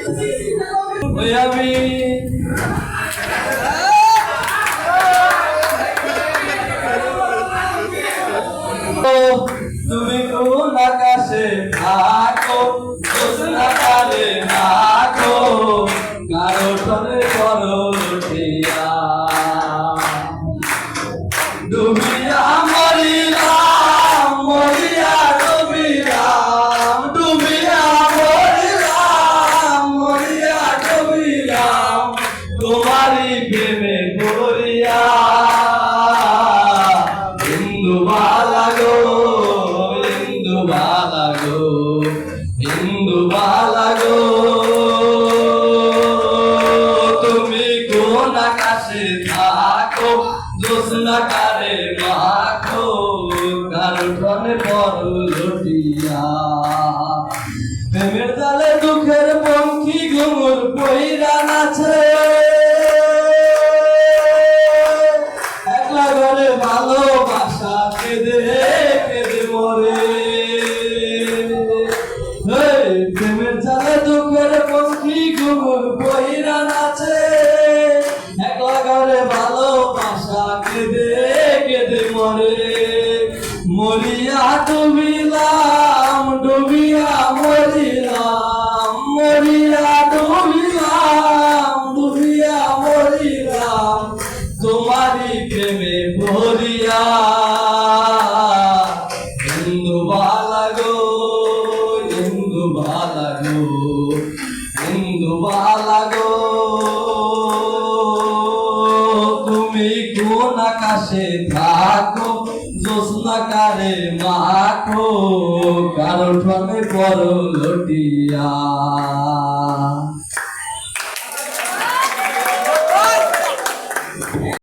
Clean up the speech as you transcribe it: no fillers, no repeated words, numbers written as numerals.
ওই আমি তুমি কোন আকাশে থাকো জোছনা কারে মাখো কারো ঠনে করো লুটিয়া ডুবিয়া মরিলাম মরিয়া ডুবিলাম ডুবিয়া মরিলাম মরিয়া ডুবিলাম তোমারই প্রেমে পড়িয়া হিন্দু বালাগো হিন্দু বালাগো হিন্দু বালাগো তুমি কোন আকাশে থাকো জোছনা কারে মাখো কারো ঠনে পড়ো লুটিয়া প্রেমের জালে দুঃখের পঙ্খী ঘুঙুর পইরা নাচে একলা ঘরে ভালোবাসা কেঁদে কেঁদে মরে প্রেমের জালে দুঃখের পঙ্খী ঘুঙুর পইরা নাচে একলা ঘরে ভালোবাসা কেঁদে কেঁদে মরে মরিয়া ডুবিলাম ডুবিয়া মরিলাম মরিয়া ডুবিলাম ডুবিয়া মরিলাম তোমারই প্রেমে ভরিয়া হিন্দু বালাগো হিন্দু বালাগো হিন্দু বালাগো তুমি কোন আকাশে থাকো জোছনা কারে মাখো কারো ঠনে করো লুটিয়া।